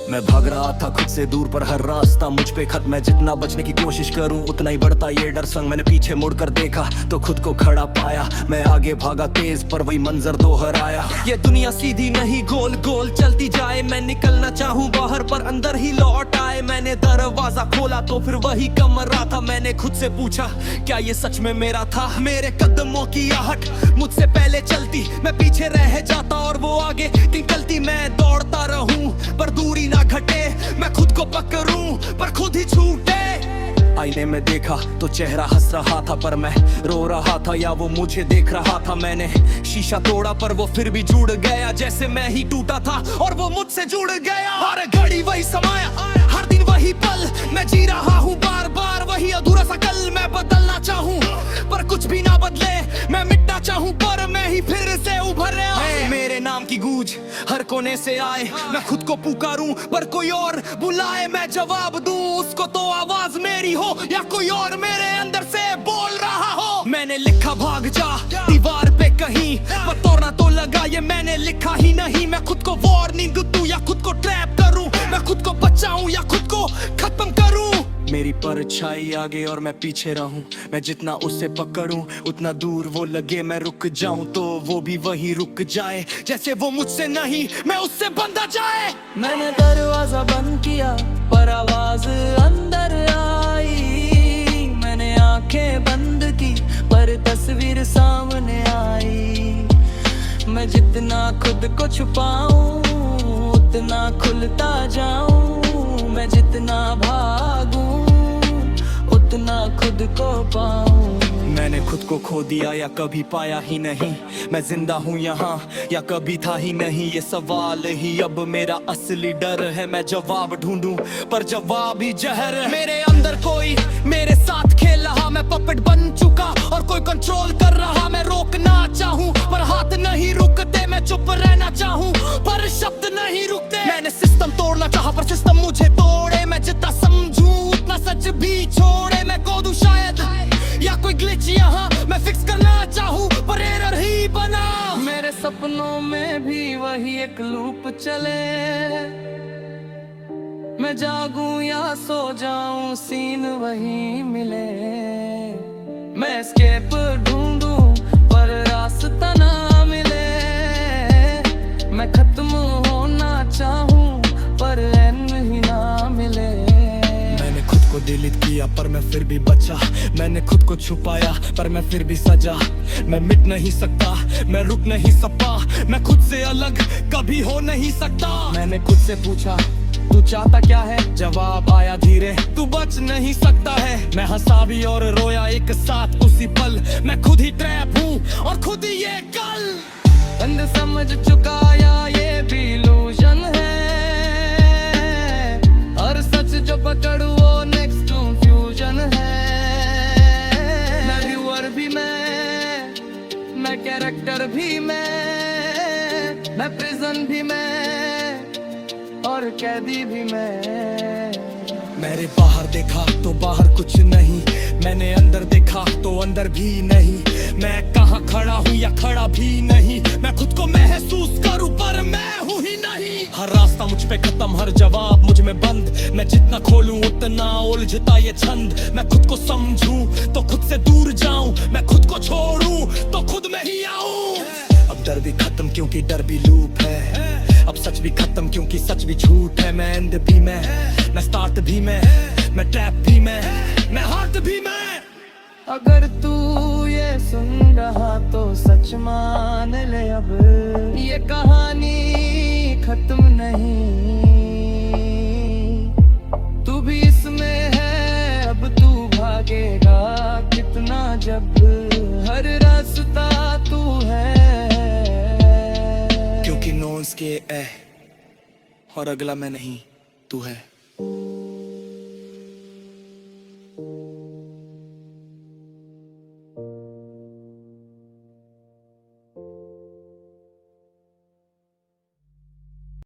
मैं भाग रहा था खुद से दूर पर हर रास्ता मुझ पे खत्म। मैं जितना बचने की कोशिश करूं उतना ही बढ़ता ये डर संग। मैंने पीछे मुड़कर देखा तो खुद को खड़ा पाया। मैं आगे भागा तेज पर वही मंजर दोहराया। ये दुनिया सीधी नहीं गोल गोल चलती जाए। मैं निकलना चाहूँ बाहर पर अंदर ही लौट आए। मैंने दरवाजा खोला तो फिर वही कमरा था। मैंने खुद से पूछा क्या ये सच में मेरा था। मेरे कदमों की आहट मुझसे पहले चलती, मैं पीछे रह जाता और वो आगे निकलती। मैं दौड़ता रहूं पर दूरी ना घटे, मैं खुद को पकड़ूं पर खुद ही छूटे। आईने में देखा तो चेहरा हंस रहा था पर मैं रो रहा था, या वो मुझे देख रहा था। मैंने शीशा तोड़ा पर वो फिर भी जुड़ गया, जैसे मैं ही टूटा था और वो मुझसे जुड़ गया। हर घड़ी वही समाया, हर दिन वही पल, मैं जी रहा हूँ बार बार वही अधूरा सा कल। मैं बदलना चाहूँ पर कुछ भी ना बदले, मैं मिटना चाहूँ पर मैं ही फिर से उभर रहा। मेरे नाम की गूंज हर कोने से आए, मैं खुद को पुकारूं पर कोई और बुलाए। मैं जवाब दूं उसको तो आवाज मेरी हो या कोई और मेरे अंदर से बोल रहा हो। मैंने लिखा भाग जा दीवार पे कहीं, पर तोड़ना तो लगा ये मैंने लिखा ही नहीं। मैं खुद को वार्निंग दूं या खुद को ट्रैप करूं, मैं खुद को बचाऊं या खुद को खत्म करूं। मेरी परछाई आगे और मैं पीछे रहूं, मैं जितना उसे पकड़ूं उतना दूर वो लगे। मैं रुक जाऊं तो वो भी वही रुक जाए, जैसे वो मुझसे नहीं मैं उससे बंधा जाए। मैंने दरवाजा बंद किया पर आवाज अंदर आई। मैंने आंखें बंद की पर तस्वीर सामने आई। मैं जितना खुद को छुपाऊं उतना खुलता जाऊं। मैं जितना भागूं उतना खुद को पाऊं। मैंने खुद को खो दिया या कभी पाया ही नहीं। मैं जिंदा हूँ यहाँ या कभी था ही नहीं, ये सवाल ही अब मेरा असली डर है। मैं जवाब ढूंढूं पर जवाब ही जहर है। मेरे अंदर कोई मेरे साथ खेल रहा, मैं पपेट बन चुका और कोई कंट्रोल कर रहा। मैं रोकना चाहूँ पर हाथ नहीं रुकते, मैं चुप रहना चाहूँ पर शब्द नहीं रुकते। मैंने सिस्टम तोड़ना चाहा पर सिस्टम मुझे तोड़े। मैं जितना समझूं उतना सच भी छोड़े। मैं को दूं शायद या कोई ग्लिच यहाँ मैं फिक्स करना चाहूँ पर एरर ही बना। मेरे सपनों में भी वही एक लूप चले। मैं जागूं या सो जाऊं सीन वही मिले। मैं एस्केप ढूंढूं पर रास्ता ना मिले। मैं खत्म होना चाहूं पर एंड ही ना मिले। मैंने खुद को डिलीट किया पर मैं फिर भी बचा। मैंने खुद को छुपाया पर मैं फिर भी सजा। मैं मिट नहीं सकता, मैं रुक नहीं सकता, मैं खुद से अलग कभी हो नहीं सकता। मैंने खुद से पूछा तू चाहता क्या है, जवाब आया धीरे तू बच नहीं सकता है। मैं हंसा भी और रोया एक साथ उसी पल। मैं खुद ही ट्रैप हूँ और खुद ही ये कल। अंध समझ चुका या ये भी इल्यूजन है। और सच जो पकड़ू वो नेक्स्ट कंफ्यूजन है। मैं व्यूअर भी मैं कैरेक्टर भी मैं प्रिजन भी मैं और कैदी भी मैं। मैंने बाहर देखा तो बाहर कुछ नहीं, मैंने अंदर देखा तो अंदर भी नहीं। मैं कहाँ खड़ा हूँ या खड़ा भी नहीं, मैं खुद को महसूस करूँ पर मैं हूँ ही नहीं। हर रास्ता मुझ पे खत्म, हर जवाब मुझ में बंद। मैं जितना खोलूं उतना उलझता ये छंद। मैं खुद को समझूं तो खुद से दूर जाऊं, मैं खुद को छोड़ूं तो खुद में ही आऊं। अब डर भी खत्म क्योंकि डर भी लूप है। अब सच भी खत्म क्योंकि सच भी झूठ है। मैं एंड भी मैं स्टार्ट भी मैं ट्रैप भी मैं हार्ट भी मैं। अगर तू ये सुन रहा तो सच मान ले, अब ये कहानी खत्म नहीं। तू भी इसमें है, अब तू भागेगा कितना जब हर रास्ता तू है। क्योंकि नोन्स के और अगला मैं नहीं, तू है।